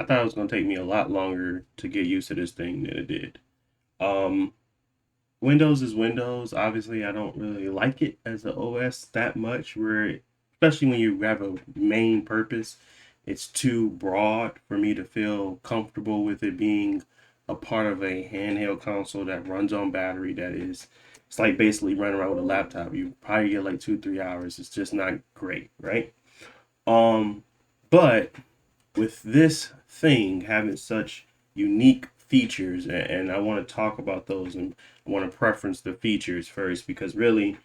thought it was going to take me a lot longer to get used to this thing than it did. Um, Windows is Windows. Obviously, I don't really like it as an OS that much, where especially when you have a main purpose, it's too broad for me to feel comfortable with it being a part of a handheld console that runs on battery that is it's like basically running around with a laptop. You probably get like 2, 3 hours. It's just not great, right? Um, but with this thing having such unique features, and I want to talk about those, and I want to preference the features first because really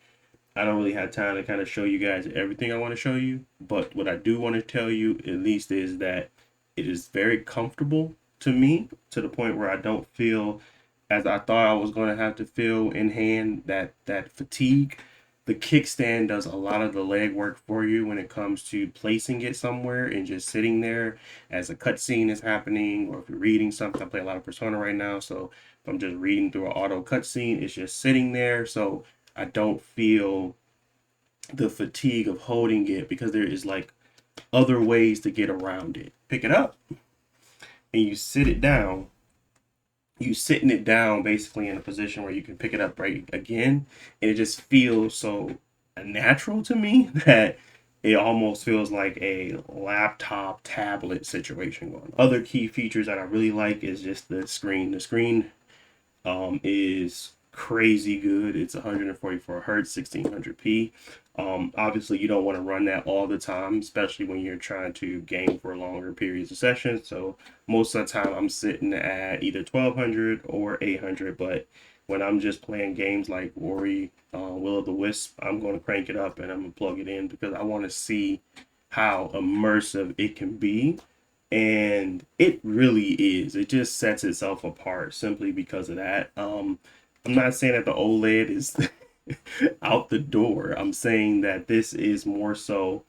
I don't really have time to kind of show you guys everything I want to show you. But what I do want to tell you at least is that it is very comfortable to me to the point where I don't feel as I thought I was going to have to feel in hand that fatigue. The kickstand does a lot of the leg work for you when it comes to placing it somewhere and just sitting there as a cutscene is happening, or if you're reading something. I play a lot of Persona right now, so if I'm just reading through an auto cutscene, it's just sitting there, so I don't feel the fatigue of holding it because there is like other ways to get around it. Pick it up and you sit it down, you sitting it down basically in a position where you can pick it up right again, and it just feels so natural to me that it almost feels like a laptop tablet situation going. Other key features that I really like is just the screen. The screen is crazy good. It's 144 hertz, 1600p. Obviously, you don't want to run that all the time, especially when you're trying to game for longer periods of sessions. So most of the time, I'm sitting at either 1200 or 800. But when I'm just playing games like Ori, Will of the Wisp, I'm going to crank it up and I'm going to plug it in because I want to see how immersive it can be, and it really is. It just sets itself apart simply because of that. I'm not saying that the OLED is out the door. I'm saying that this is more so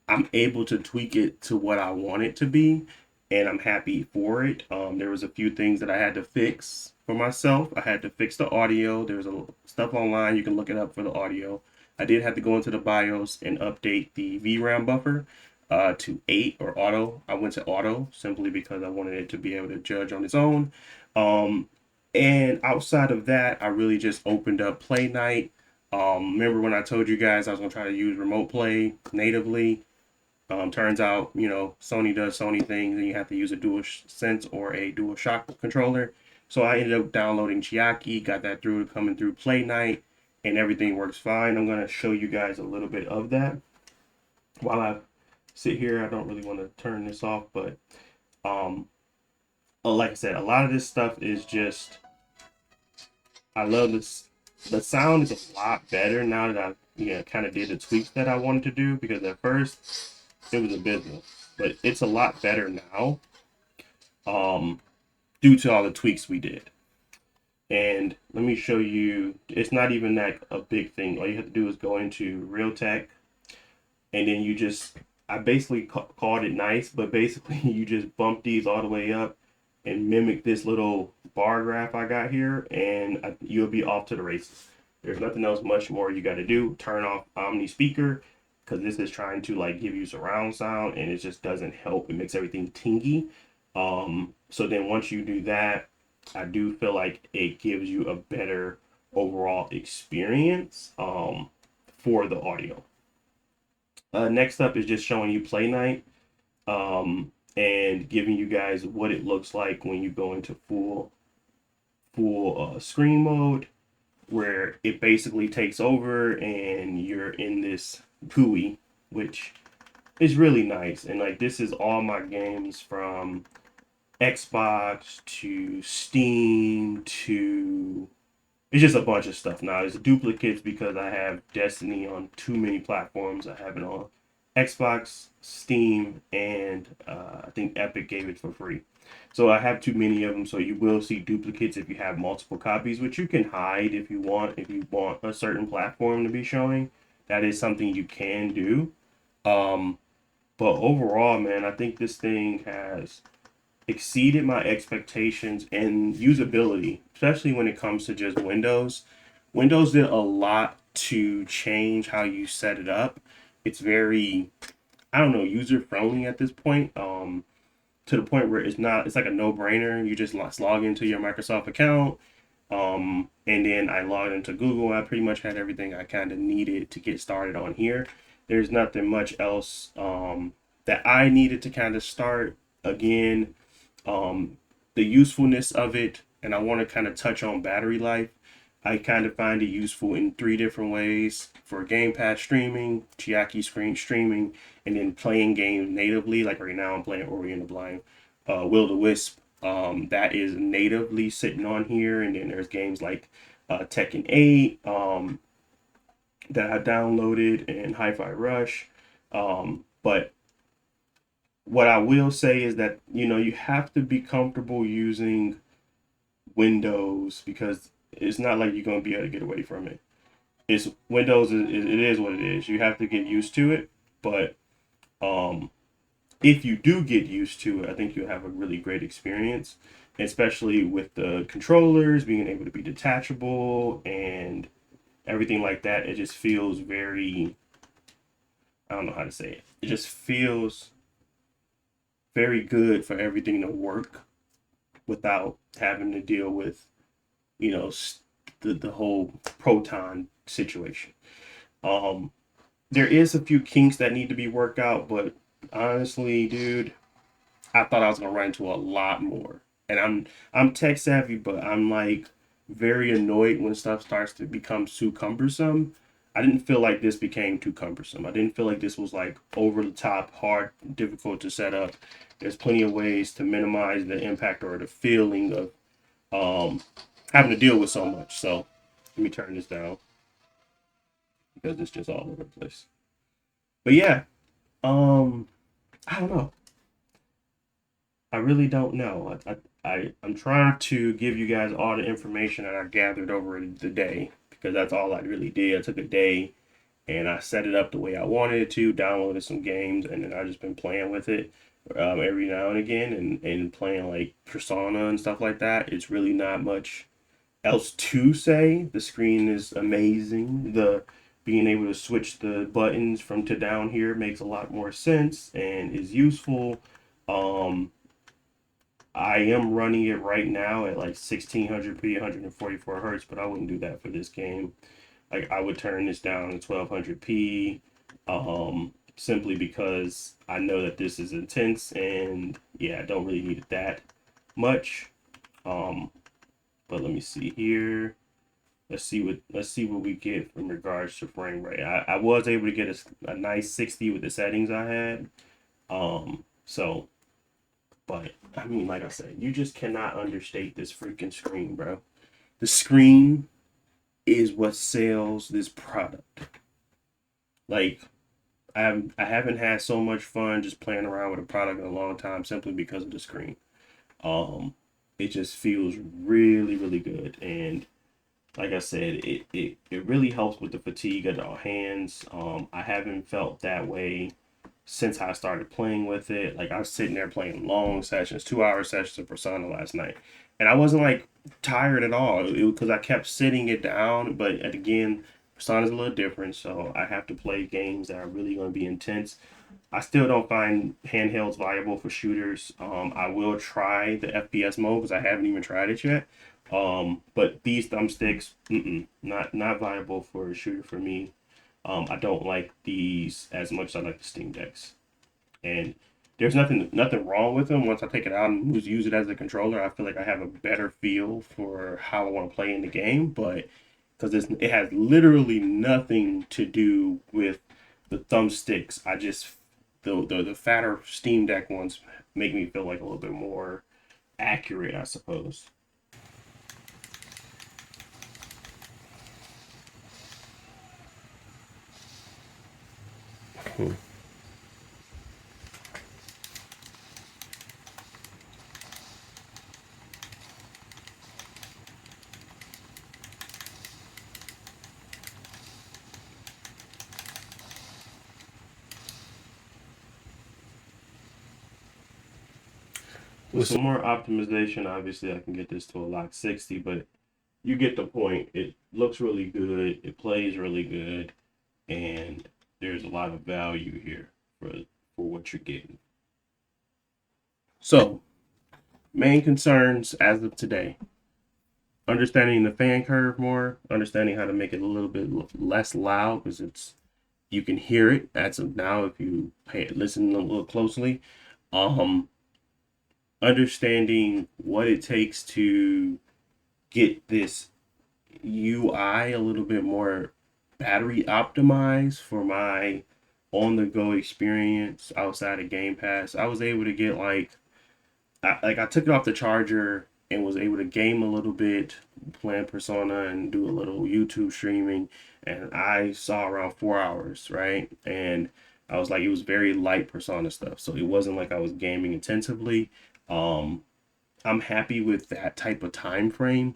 I'm able to tweak it to what I want it to be, and I'm happy for it. There was a few things that I had to fix for myself. I had to fix the audio. There's a stuff online, you can look it up for the audio. I did have to go into the BIOS and update the VRAM buffer to 8 or auto. I went to auto simply because I wanted it to be able to judge on its own. Um, and outside of that, I really just opened up Play Night. Remember when I told you guys I was gonna try to use Remote Play natively? Turns out, Sony does Sony things, and you have to use a Dual Sense or a Dual Shock controller. So I ended up downloading Chiaki, got that through, coming through Play Night, and everything works fine. I'm going to show you guys a little bit of that while I sit here. I don't really want to turn this off, but um, like I said, a lot of this stuff is just, I love this. The sound is a lot better now that I kind of did the tweaks that I wanted to do, because at first it was abysmal, but it's a lot better now, um, due to all the tweaks we did. And let me show you, it's not even that a big thing. All you have to do is go into Realtek, and then I basically called it nice, but basically you just bump these all the way up and mimic this little bar graph I got here, and you'll be off to the races. There's nothing else much more you got to do. Turn off Omni Speaker, because this is trying to like give you surround sound, and it just doesn't help. It makes everything tingy. So then once you do that, I do feel like it gives you a better overall experience for the audio. Next up is just showing you Play Night, and giving you guys what it looks like when you go into full screen mode, where it basically takes over and you're in this GUI, which is really nice. And like, this is all my games from Xbox to Steam to, it's just a bunch of stuff now. There's duplicates because I have Destiny on too many platforms. I have it on Xbox, Steam, and I think Epic gave it for free. So I have too many of them. So you will see duplicates if you have multiple copies, which you can hide if you want. If you want a certain platform to be showing, that is something you can do. Um, but overall, man, I think this thing has exceeded my expectations and usability, especially when it comes to just Windows. Windows did a lot to change how you set it up. It's very, I don't know, user friendly at this point. to the point where it's like a no-brainer. You just log into your Microsoft account. And then I logged into Google. I pretty much had everything I kind of needed to get started on here. There's nothing much else that I needed to kind of start. Again, the usefulness of it, and I want to kind of touch on battery life. I kind of find it useful in three different ways: for gamepad streaming, Chiaki screen streaming, and then playing games natively. Like right now, I'm playing Ori and the Blind Will the Wisp. That is natively sitting on here, and then there's games like Tekken 8 that I downloaded and Hi-Fi Rush. But what I will say is that you have to be comfortable using Windows because it's not like you're gonna be able to get away from it. It's Windows. It is what it is. You have to get used to it, but um, if you do get used to it, I think you'll have a really great experience, especially with the controllers being able to be detachable and everything like that. It just feels very, I don't know how to say it. It just feels very good for everything to work without having to deal with, you know, the whole proton situation. Um, there is a few kinks that need to be worked out, but honestly, dude, I thought I was gonna run into a lot more. And I'm tech savvy, but I'm like very annoyed when stuff starts to become too cumbersome. I didn't feel like this became too cumbersome. I didn't feel like this was like over the top, hard, difficult to set up. There's plenty of ways to minimize the impact or the feeling of um, having to deal with so much. So let me turn this down because it's just all over the place. But yeah, um, I don't know. I really don't know. I'm trying to give you guys all the information that I gathered over the day because that's all I really did. I took a day and I set it up the way I wanted it to, downloaded some games, and then I just been playing with it every now and again and playing like Persona and stuff like that. It's really not much else to say. The screen is amazing. The being able to switch the buttons from to down here makes a lot more sense and is useful. Um, I am running it right now at like 1600p, 144 hertz, but I wouldn't do that for this game. Like I would turn this down to 1200p, simply because I know that this is intense and yeah, I don't really need it that much. Um, but let me see here. Let's see what we get in regards to frame rate. I was able to get a nice 60 with the settings I had. So but I mean, like I said, you just cannot understate this freaking screen, bro. The screen is what sells this product. Like I haven't had so much fun just playing around with a product in a long time simply because of the screen. Um, it just feels really, really good, and like I said, it really helps with the fatigue of the hands. I haven't felt that way since I started playing with it. Like I was sitting there playing long sessions, 2 hour sessions of Persona last night, and I wasn't like tired at all because I kept sitting it down. But again, Persona's a little different, so I have to play games that are really going to be intense. I still don't find handhelds viable for shooters. I will try the FPS mode because I haven't even tried it yet. But these thumbsticks, not viable for a shooter for me. I don't like these as much as I like the Steam Decks. And there's nothing wrong with them. Once I take it out and use it as a controller, I feel like I have a better feel for how I want to play in the game. But because it has literally nothing to do with the thumbsticks, I just the fatter Steam Deck ones make me feel like a little bit more accurate, I suppose. With some more optimization, obviously I can get this to a lock 60, but you get the point. It looks really good, it plays really good, and there's a lot of value here for what you're getting. So, main concerns as of today: understanding the fan curve more, understanding how to make it a little bit less loud because it's you can hear it as of now if you listen a little closely. Um, Understanding what it takes to get this UI a little bit more battery optimized for my on the go experience outside of Game Pass. I was able to get I took it off the charger and was able to game a little bit, playing Persona and do a little YouTube streaming, and I saw around 4 hours, right? And I was like, it was very light Persona stuff, so it wasn't like I was gaming intensively. Um, I'm happy with that type of time frame,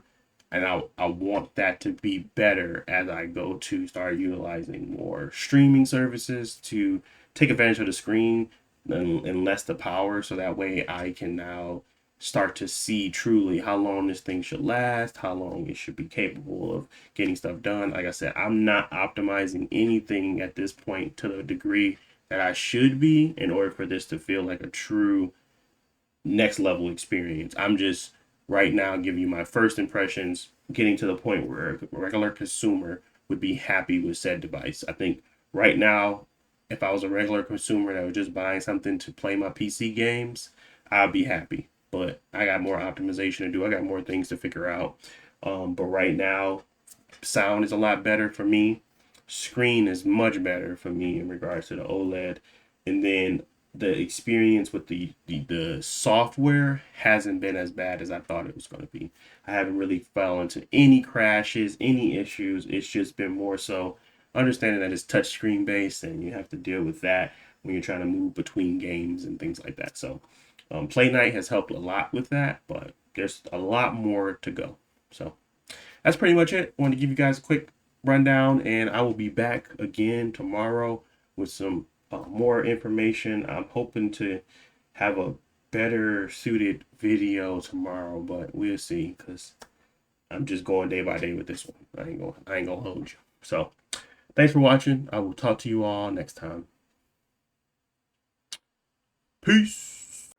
and I want that to be better as I go to start utilizing more streaming services to take advantage of the screen and less the power, so that way I can now start to see truly how long this thing should last, how long it should be capable of getting stuff done. Like I said, I'm not optimizing anything at this point to the degree that I should be in order for this to feel like a true next level experience. I'm just right now giving you my first impressions, getting to the point where a regular consumer would be happy with said device. I think right now, if I was a regular consumer that was just buying something to play my PC games, I'd be happy. But I got more optimization to do. I got more things to figure out. But right now, sound is a lot better for me. Screen is much better for me in regards to the OLED. And then the experience with the software hasn't been as bad as I thought it was going to be. I haven't really fell into any crashes, any issues. It's just been more so understanding that it's touchscreen based and you have to deal with that when you're trying to move between games and things like that. So, Play Night has helped a lot with that, but there's a lot more to go. So, that's pretty much it. I want to give you guys a quick rundown, and I will be back again tomorrow with some more information. I'm hoping to have a better suited video tomorrow, but we'll see because I'm just going day by day with this one. I ain't gonna hold you. So thanks for watching. I will talk to you all next time. Peace.